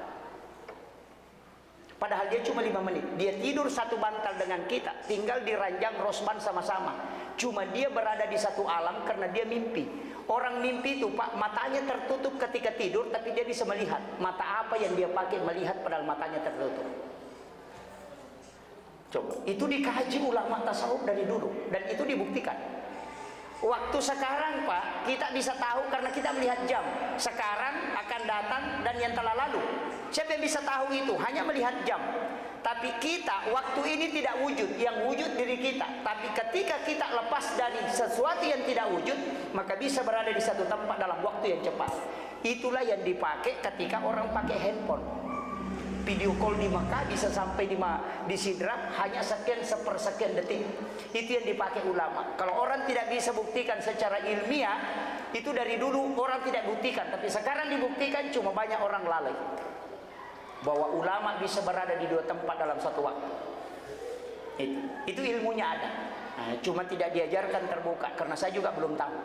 Padahal dia cuma 5 menit. Dia tidur satu bantal dengan kita, tinggal di ranjang rosban sama-sama. Cuma dia berada di satu alam karena dia mimpi. Orang mimpi itu Pak, matanya tertutup ketika tidur, tapi dia bisa melihat. Mata apa yang dia pakai melihat padahal matanya tertutup? Coba. Itu dikaji ulama tasawuf dari dulu dan itu dibuktikan. Waktu sekarang Pak, kita bisa tahu karena kita melihat jam. Sekarang akan datang dan yang telah lalu. Siapa yang bisa tahu itu? Hanya melihat jam. Tapi kita, waktu ini tidak wujud. Yang wujud diri kita. Tapi ketika kita lepas dari sesuatu yang tidak wujud, maka bisa berada di satu tempat dalam waktu yang cepat. Itulah yang dipakai ketika orang pakai handphone. Video call di Mekah bisa sampai di Sidrap hanya sepersekian detik. Itu yang dipakai ulama. Kalau orang tidak bisa buktikan secara ilmiah, itu dari dulu orang tidak buktikan, tapi sekarang dibuktikan, cuma banyak orang lalai. Bahwa ulama bisa berada di 2 tempat dalam satu waktu. Itu ilmunya ada. Nah, cuma tidak diajarkan terbuka karena saya juga belum tahu.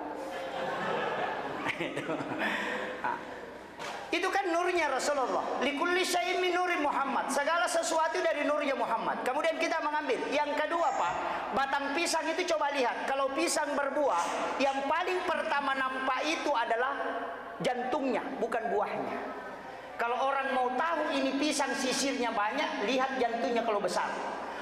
Itu kan nurnya Rasulullah. Likulli syai'in min nuri Muhammad. Segala sesuatu dari nurnya Muhammad. Kemudian kita mengambil. Yang kedua Pak, batang pisang itu coba lihat. Kalau pisang berbuah, yang paling pertama nampak itu adalah jantungnya, bukan buahnya. Kalau orang mau tahu ini pisang sisirnya banyak, lihat jantungnya kalau besar.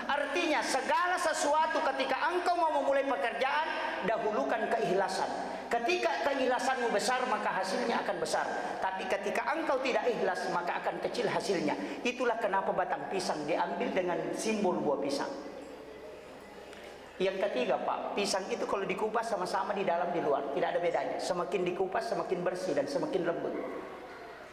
Artinya segala sesuatu ketika engkau mau memulai pekerjaan, dahulukan keikhlasan. Ketika keikhlasanmu besar, maka hasilnya akan besar. Tapi ketika engkau tidak ikhlas, maka akan kecil hasilnya. Itulah kenapa batang pisang diambil dengan simbol buah pisang. Yang ketiga Pak, pisang itu kalau dikupas sama-sama di dalam di luar, tidak ada bedanya. Semakin dikupas semakin bersih dan semakin lembut.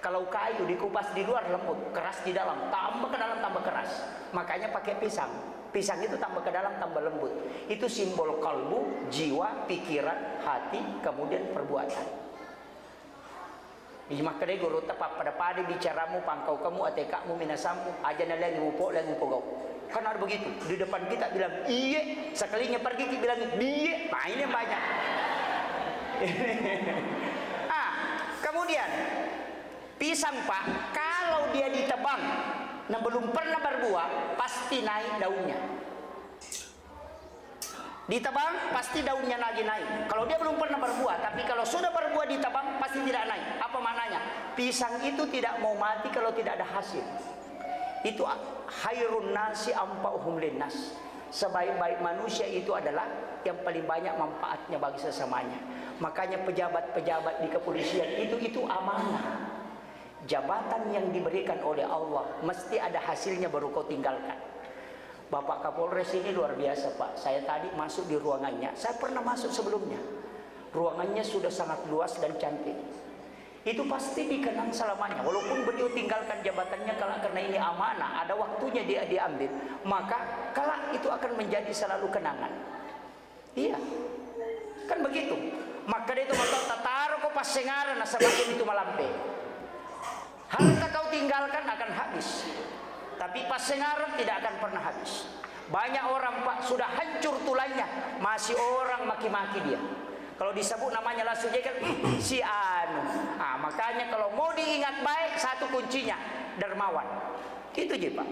Kalau kayu dikupas di luar lembut, keras di dalam, tambah ke dalam tambah keras. Makanya pakai pisang. Pisang itu tambah ke dalam tambah lembut. Itu simbol kalbu, jiwa, pikiran, hati, kemudian perbuatan. Ijma kade guru tepat pada padi bicaramu, pangkau kamu, atekamu, minasamu, aja lagi ngupo lagi ngupogau. Kan ada begitu. Di depan kita bilang iye, sekalinya pergi kita bilang biye. Nah ini banyak. Kemudian pisang Pak, kalau dia ditebang, nah belum pernah berbuah, pasti naik daunnya. Ditebang, pasti daunnya lagi naik. Kalau dia belum pernah berbuah, tapi kalau sudah berbuah ditebang, pasti tidak naik. Apa maknanya? Pisang itu tidak mau mati kalau tidak ada hasil. Itu khairun nasi ampauhum linnas. Sebaik-baik manusia itu adalah yang paling banyak manfaatnya bagi sesamanya. Makanya pejabat-pejabat di kepolisian itu amanah. Jabatan yang diberikan oleh Allah mesti ada hasilnya baru kau tinggalkan. Bapak Kapolres ini luar biasa Pak. Saya tadi masuk di ruangannya. Saya pernah masuk sebelumnya. Ruangannya sudah sangat luas dan cantik. Itu pasti dikenang selamanya. Walaupun beliau tinggalkan jabatannya karena ini amanah, ada waktunya dia diambil, maka kelak itu akan menjadi selalu kenangan. Iya, kan begitu. Maka dia itu taruh kau pas sengaran sebagian itu malampe. Harta kau tinggalkan akan habis, tapi pas sengaran tidak akan pernah habis. Banyak orang Pak sudah hancur tulangnya, masih orang maki-maki dia. Kalau disebut namanya langsung dia kan si anu. Makanya kalau mau diingat baik, satu kuncinya dermawan. Itu je Pak.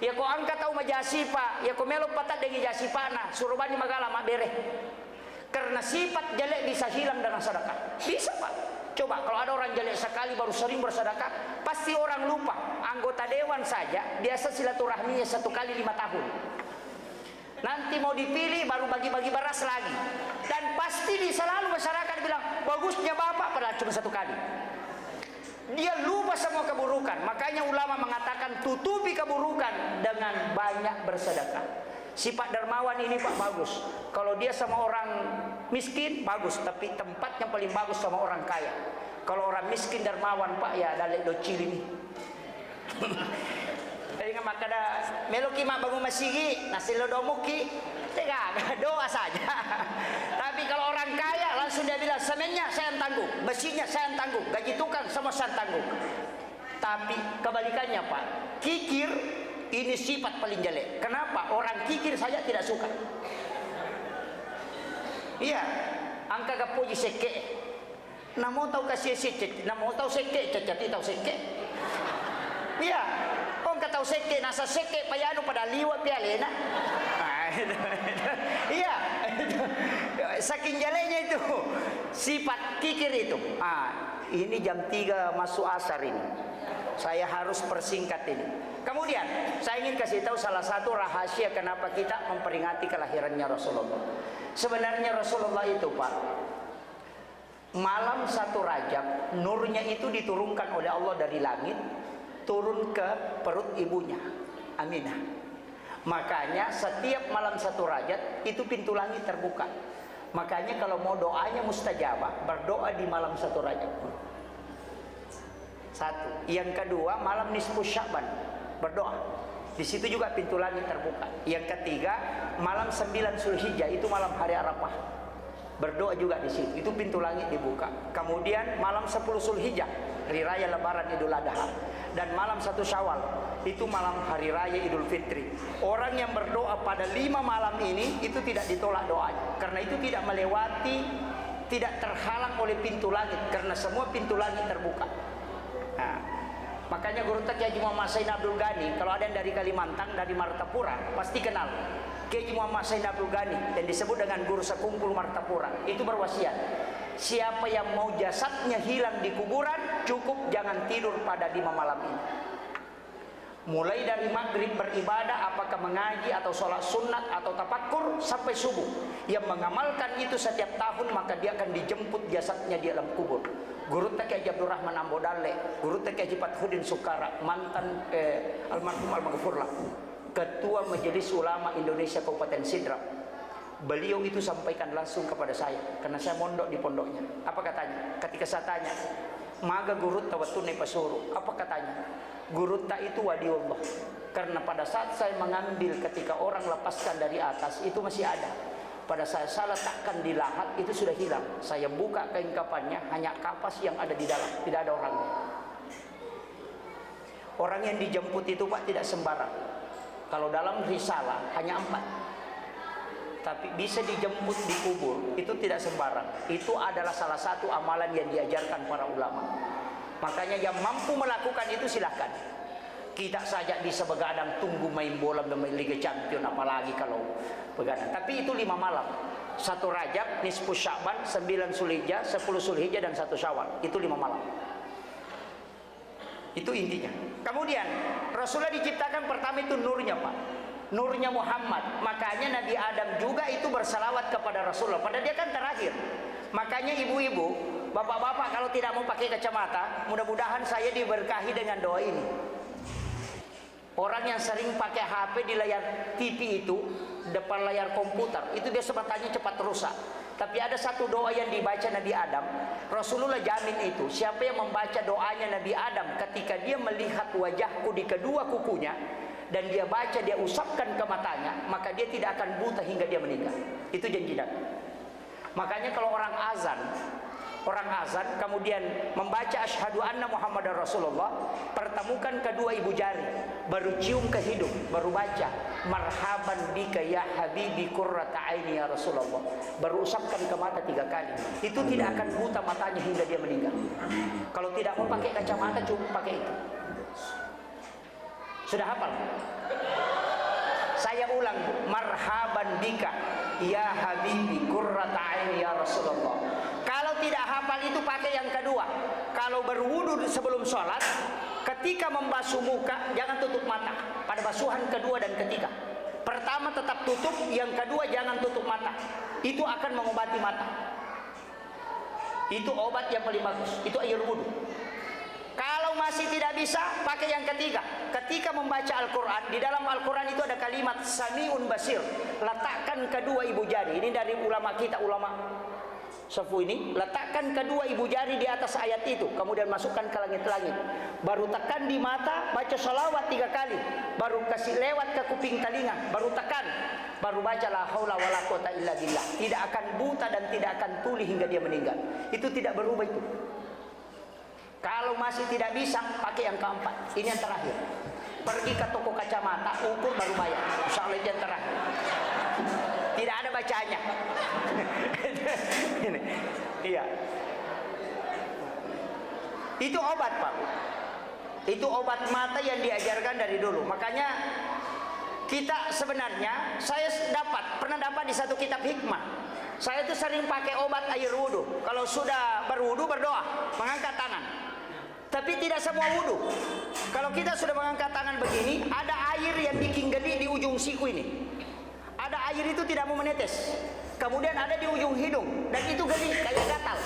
Ya kau angkat tahu majasi Pak, ya kau melok patat dengan jasi Pak nah, suruh bani magala mak bereh. Karena sifat jelek bisa hilang dengan sedekah. Bisa Pak. Coba kalau ada orang jelek sekali baru sering bersedekah, pasti orang lupa. anggota dewan saja biasa silaturahminya 1 kali 5 tahun. Nanti mau dipilih baru bagi-bagi beras lagi. Dan pasti selalu masyarakat bilang bagusnya bapak, padahal cuma 1 kali. Dia lupa semua keburukan. Makanya ulama mengatakan tutupi keburukan dengan banyak bersedekah. Sifat dermawan ini Pak bagus. Kalau dia sama orang miskin bagus, tapi tempatnya paling bagus sama orang kaya. Kalau orang miskin dermawan Pak ya dalek docil ini. Dengan makada meloki mak bangun masigi nasi lodomuki tega doa saja. Tapi kalau orang kaya langsung dia bilang semennya saya yang tanggung, besinya saya yang tanggung, gaji tukang semua saya yang tanggung. Tapi kebalikannya Pak, kikir ini sifat paling jelek. Kenapa? Orang kikir saya tidak suka. Iya, angka gapuji seke. Namo tahu kasih seke, namo tahu seke, cacati tahu seke. Iya, kau tahu seke, nasa seke payano pada liwat pialena. Iya, saking jeleknya itu sifat kikir itu. Ini jam 3 masuk asar ini. Saya harus persingkat ini. Kemudian saya ingin kasih tahu salah satu rahasia kenapa kita memperingati kelahirannya Rasulullah. Sebenarnya Rasulullah itu Pak, malam 1 Rajab nurnya itu diturunkan oleh Allah dari langit, turun ke perut ibunya Aminah. Makanya setiap malam 1 Rajab itu pintu langit terbuka. Makanya kalau mau doanya mustajabah, berdoa di malam 1 Rajab. 1. Yang kedua, malam nisfu Sya'ban berdoa. Di situ juga pintu langit terbuka. Yang ketiga, malam 9 Zulhijjah itu malam hari Arafah. Berdoa juga di situ. Itu pintu langit dibuka. Kemudian malam 10 Zulhijjah, hari raya Lebaran Idul Adha. Dan malam 1 Syawal itu malam hari raya Idul Fitri. Orang yang berdoa pada 5 malam ini itu tidak ditolak doanya, karena itu tidak melewati, tidak terhalang oleh pintu langit, karena semua pintu langit terbuka. Nah, makanya Guru Kiai Haji Muhammad Said Abdul Ghani, kalau ada yang dari Kalimantan, dari Martapura, pasti kenal Kiai Haji Muhammad Said Abdul Ghani, yang disebut dengan Guru Sekumpul Martapura. Itu berwasiat, siapa yang mau jasadnya hilang di kuburan, cukup jangan tidur pada 5 malam ini. Mulai dari maghrib beribadah, apakah mengaji atau sholat sunat atau tafakur, sampai subuh. Yang mengamalkan itu setiap tahun, maka dia akan dijemput jasadnya di dalam kubur. Guru Kiai Haji Abdul Rahman Ambodale, Guru Kiai Haji Fathuddin Sukara, mantan almarhum al-maghfurlah, Ketua Majelis Ulama Indonesia Kabupaten Sidrap. Beliau itu sampaikan langsung kepada saya, karena saya mondok di pondoknya. Apa katanya? Ketika saya tanya, maga gurutta watune pasuru, apa katanya? Gurutta itu wadiullah. Karena pada saat saya mengambil ketika orang lepaskan dari atas, itu masih ada. Pada saat saya letakkan di lahat, itu sudah hilang. Saya buka kain kafannya, hanya kapas yang ada di dalam, tidak ada orangnya. Orang yang dijemput itu Pak tidak sembarang. Kalau dalam risalah hanya 4, tapi bisa dijemput di kubur, itu tidak sembarang. Itu adalah salah satu amalan yang diajarkan para ulama. Makanya yang mampu melakukan itu silahkan. Kita saja bisa begadang tunggu main bola main Liga Champion, apalagi kalau begadang. Tapi itu 5 malam. 1 Rajab, nisfu Sya'ban, 9 Zulhijjah, 10 Zulhijjah dan 1 Syawal. Itu 5 malam. Itu intinya. Kemudian Rasulullah diciptakan pertama itu nurnya Pak, nurnya Muhammad. Makanya Nabi Adam juga itu bersalawat kepada Rasulullah, padahal dia kan terakhir. Makanya ibu-ibu, bapak-bapak kalau tidak mau pakai kacamata, mudah-mudahan saya diberkahi dengan doa ini. Orang yang sering pakai HP di layar TV itu, depan layar komputer, itu dia sebatannya cepat rusak. Tapi ada satu doa yang dibaca Nabi Adam, Rasulullah jamin itu, siapa yang membaca doanya Nabi Adam ketika dia melihat wajahku di kedua kukunya, dan dia baca, dia usapkan ke matanya, maka dia tidak akan buta hingga dia meninggal. Itu janji Nabi. Makanya kalau orang azan kemudian membaca asyhadu anna Muhammadar Rasulullah, pertemukan kedua ibu jari, baru cium ke hidung, baru baca marhaban bika ya habibi qurrata aini ya Rasulullah, baru usapkan ke mata 3 kali. Itu tidak akan buta matanya hingga dia meninggal. Kalau tidak mau pakai kacamata, cukup pakai itu. Sudah hafal? Saya ulang, marhaban bika ya habibi qurrata aini ya Rasulullah. Kalau tidak hafal itu pakai yang kedua. Kalau berwudu sebelum sholat, ketika membasuh muka jangan tutup mata pada basuhan kedua dan ketiga. Pertama tetap tutup, yang kedua jangan tutup mata. Itu akan mengobati mata. Itu obat yang paling bagus. Itu air wudu. Kalau masih tidak bisa, pakai yang ketiga. Ketika membaca Al-Quran, di dalam Al-Quran itu ada kalimat Sami'un Basir. Letakkan kedua ibu jari. Ini dari ulama kita, ulama Safu ini. Letakkan kedua ibu jari di atas ayat itu. Kemudian masukkan ke langit-langit. Baru tekan di mata, baca sholawat 3 kali. Baru kasih lewat ke kuping telinga. Baru tekan. Baru baca la haula wala quwata illa billah. Tidak akan buta dan tidak akan tuli hingga dia meninggal. Itu tidak berubah itu. Kalau masih tidak bisa, pakai yang keempat. Ini yang terakhir. Pergi ke toko kacamata, ukur baru bayar. Insya Allah itu yang terakhir. Tidak ada bacanya. Ini, iya. Itu obat, Pak. Itu obat mata yang diajarkan dari dulu. Makanya kita sebenarnya, saya pernah dapat di satu kitab hikmah. Saya itu sering pakai obat air wudu. Kalau sudah berwudu berdoa, mengangkat tangan. Tapi tidak semua wudu. Kalau kita sudah mengangkat tangan begini, ada air yang bikin geli di ujung siku ini. Ada air itu tidak mau menetes. Kemudian ada di ujung hidung dan itu geli kayak gatal.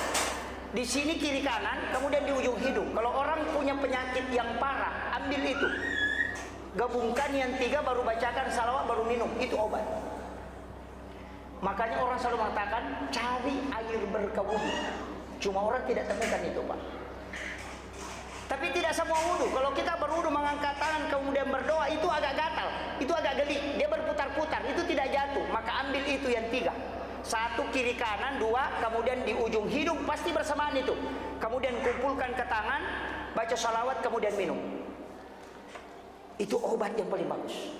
Di sini kiri kanan, kemudian di ujung hidung. Kalau orang punya penyakit yang parah, ambil itu. Gabungkan yang 3 baru bacakan salawat baru minum. Itu obat. Makanya orang selalu mengatakan cari air berkah wudu. Cuma orang tidak temukan itu, Pak. Tapi tidak semua wudu. Kalau kita berwudu mengangkat tangan kemudian berdoa itu agak gatal, itu agak geli, dia berputar-putar, itu tidak jatuh. Maka ambil itu yang 3. 1 kiri kanan, 2 kemudian di ujung hidung pasti bersamaan itu. Kemudian kumpulkan ke tangan, baca salawat kemudian minum. Itu obat yang paling bagus.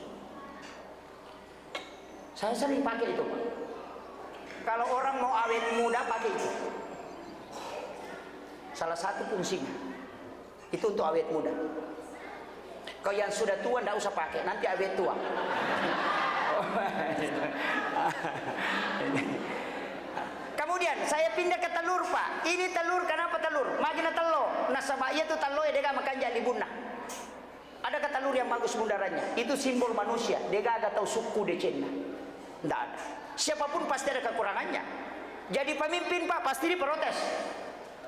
Saya sering pakai itu, Pak. Kalau orang mau awet muda pakai itu. Salah satu fungsinya. Itu untuk awet muda. Kalau yang sudah tua tidak usah pakai, nanti awet tua. Kemudian saya pindah ke telur, Pak. Ini telur, kenapa telur? Magina telur. Nasabah itu telur dia makan jadi bunda. Ada ke telur yang bagus bundarannya. Itu simbol manusia. Dia gak tahu suku decena. Tidak ada. Siapapun pasti ada kekurangannya. Jadi pemimpin, Pak, pasti diprotes.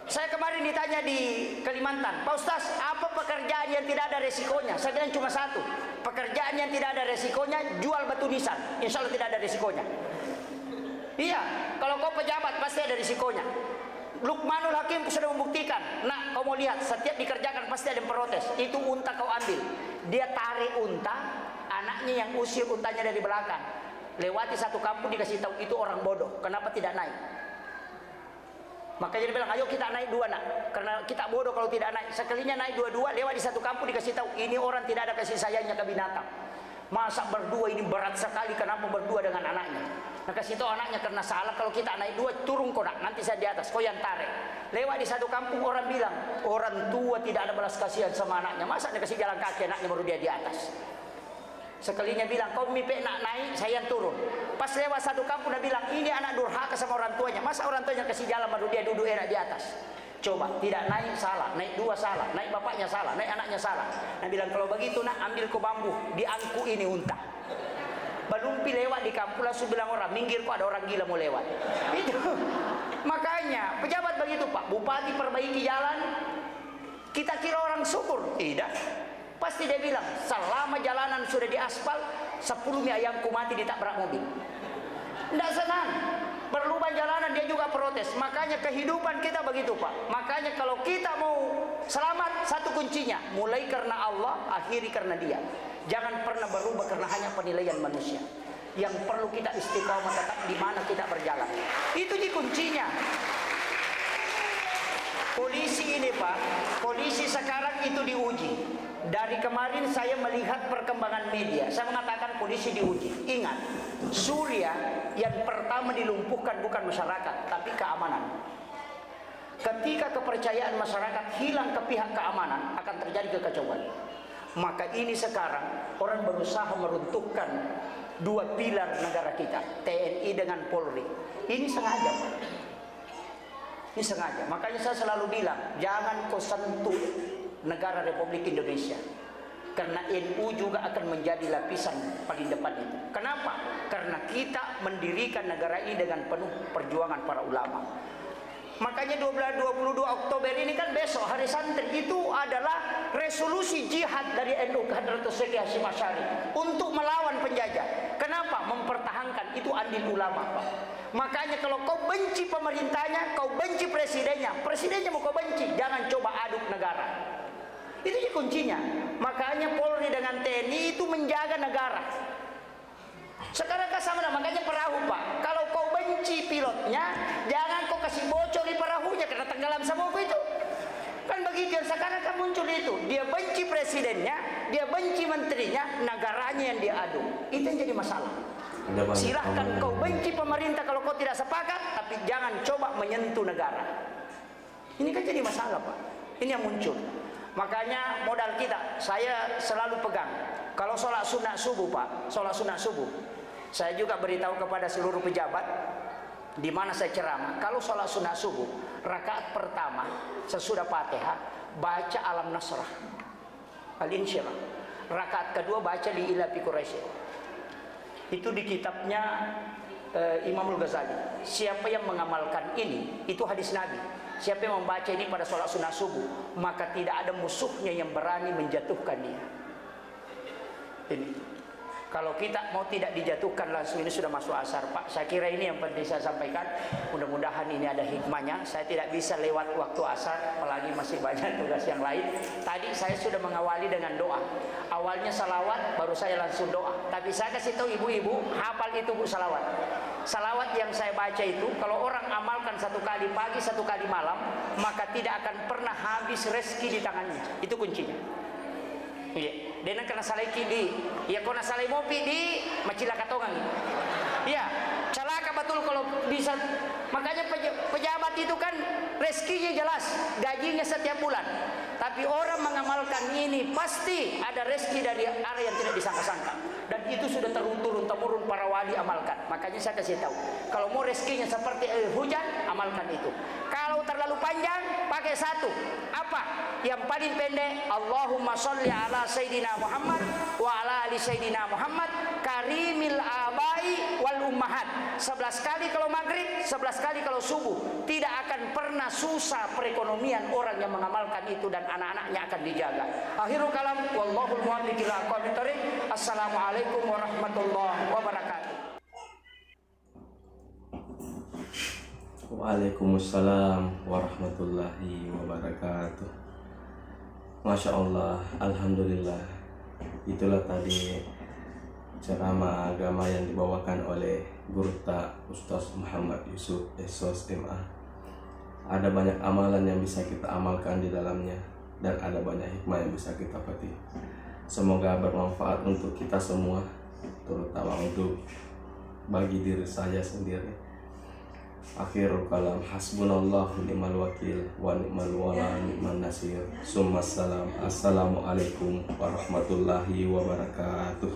Saya kemarin ditanya di Kalimantan, Pak Ustaz, apa pekerjaan yang tidak ada resikonya? Saya bilang cuma 1. Pekerjaan yang tidak ada resikonya, jual batu nisan. Insya Allah tidak ada resikonya. Iya, kalau kau pejabat pasti ada resikonya. Luqmanul Hakim sudah membuktikan. Nah, kau mau lihat, setiap dikerjakan pasti ada yang protes. Itu unta kau ambil. Dia tarik unta, anaknya yang usir untanya dari belakang. Lewati satu kampung dikasih tahu, itu orang bodoh. Kenapa tidak naik? Makanya dia bilang, ayo kita naik 2 nak. Karena kita bodoh kalau tidak naik. Sekalinya naik 2-2, lewat di satu kampung dikasih tahu, ini orang tidak ada kasih sayangnya ke binatang. Masa berdua ini berat sekali, kenapa berdua dengan anaknya? Nah kasih tahu anaknya, karena salah kalau kita naik 2, turun kau nak, nanti saya di atas, kau yang tarik. Lewat di satu kampung orang bilang, orang tua tidak ada belas kasihan sama anaknya. Masa dia kasih jalan kaki anaknya baru dia di atas? Sekalinya bilang, kau mimpi nak naik, saya yang turun. Pas lewat satu kampung dia bilang, ini anak durhaka sama orang tuanya. Masa orang tuanya kasih jalan baru dia duduk enak di atas? Coba, tidak naik salah, naik 2 salah, naik bapaknya salah, naik anaknya salah. Nah bilang, kalau begitu nak ambil ke bambu, diangku ini unta. Balumpi lewat di kampung langsung bilang orang, minggir kok ada orang gila mau lewat. Itu. Makanya pejabat begitu, Pak. Bupati perbaiki jalan, kita kira orang syukur. Tidak. Pasti dia bilang, selama jalanan sudah diaspal, 10 mie ayamku mati ditabrak mobil. Tidak senang. Berlubang jalanan dia juga protes. Makanya kehidupan kita begitu, Pak. Makanya kalau kita mau selamat, 1 kuncinya, mulai karena Allah, akhiri karena dia. Jangan pernah berubah karena hanya penilaian manusia. Yang perlu kita istiqomah tetap di mana kita berjalan. Itu kuncinya. Polisi ini, Pak, polisi sekarang itu diuji. Dari kemarin saya melihat perkembangan media. Saya mengatakan polisi diuji. Ingat, Suriah yang pertama dilumpuhkan bukan masyarakat, tapi keamanan. Ketika kepercayaan masyarakat hilang ke pihak keamanan, akan terjadi kekacauan. Maka ini sekarang orang berusaha meruntuhkan 2 pilar negara kita, TNI dengan Polri. Ini sengaja, Pak. Ini sengaja. Makanya saya selalu bilang, jangan kau sentuh negara Republik Indonesia. Karena NU juga akan menjadi lapisan paling depan itu. Kenapa? Karena kita mendirikan negara ini dengan penuh perjuangan para ulama. Makanya 22 Oktober ini kan besok hari santri, itu adalah resolusi jihad dari NU Hadratus Syekh Hasyim Asy'ari untuk melawan penjajah. Kenapa? Mempertahankan itu andil ulama, Pak. Makanya kalau kau benci pemerintahnya, kau benci presidennya, presidennya mau kau benci, jangan coba aduk negara. Itu sih kuncinya. Makanya Polri dengan TNI itu menjaga negara. Sekarang kan sama, makanya perahu, Pak. Kalau kau benci pilotnya, jangan kau kasih bocor di perahunya karena tenggelam semua itu. Kan begitu yang sekarang kan muncul itu. Dia benci presidennya, dia benci menterinya, negaranya yang diadu. Itu yang jadi masalah. Silahkan kau benci pemerintah kalau kau tidak sepakat, tapi jangan coba menyentuh negara. Ini kan jadi masalah, Pak. Ini yang muncul. Makanya modal kita, saya selalu pegang. Kalau sholat sunat subuh, Pak, sholat sunat subuh, saya juga beritahu kepada seluruh pejabat di mana saya ceramah. Kalau sholat sunat subuh, rakaat pertama sesudah Fatihah baca Alam Nasrah, Al-Insyirah. Rakaat kedua baca Li Ila fi Quraisy. Itu di kitabnya Imamul Ghazali. Siapa yang mengamalkan ini, itu hadis Nabi. Siapa yang membaca ini pada sholat sunat subuh, maka tidak ada musuhnya yang berani menjatuhkan dia. Ini kalau kita mau tidak dijatuhkan langsung, ini sudah masuk asar, Pak. Saya kira ini yang penting saya sampaikan. Mudah-mudahan ini ada hikmahnya. Saya tidak bisa lewat waktu asar, apalagi masih banyak tugas yang lain. Tadi saya sudah mengawali dengan doa. Awalnya salawat, baru saya langsung doa. Tapi saya kasih tahu ibu-ibu, hafal itu Bu salawat. Salawat yang saya baca itu, kalau orang amalkan 1 kali pagi, 1 kali malam, maka tidak akan pernah habis rezeki di tangannya. Itu kuncinya. Iya, dia kena salaki di, ya kena salai mopi di macilaka tongang. Iya, celaka betul kalau bisa. Makanya pejabat itu kan rezekinya jelas, gajinya setiap bulan. Tapi orang mengamalkan ini pasti ada rezeki dari arah yang tidak disangka-sangka. Dan itu sudah turun-temurun para wali amalkan. Makanya saya kasih tahu, kalau mau rezekinya seperti air hujan, amalkan itu. Kalau terlalu panjang, pakai satu. Apa? Yang paling pendek, Allahumma sholli ala Sayyidina Muhammad wa ala ali Sayyidina Muhammad karimil abai wal ummahat. 11 kali kalau maghrib, 11 kali kalau subuh. Tidak akan pernah susah perekonomian orang yang mengamalkan itu, dan anak-anaknya akan dijaga. Akhirul kalam, wallahul muwaffiq ila aqwamit thoriq. Assalamualaikum warahmatullahi wabarakatuh. Waalaikumsalam warahmatullahi wabarakatuh. Masya Allah, Alhamdulillah. Itulah tadi ceramah agama yang dibawakan oleh Gurta Ustaz Muhammad Yusuf Esos MA. Ada banyak amalan yang bisa kita amalkan di dalamnya, dan ada banyak hikmah yang bisa kita petik. Semoga bermanfaat untuk kita semua, terutama untuk bagi diri saya sendiri. Akhirul kalam, hasbunallahu ni'mal wakil wa ni'mal wala ni'man nasir. Summa salam. Assalamualaikum warahmatullahi wabarakatuh.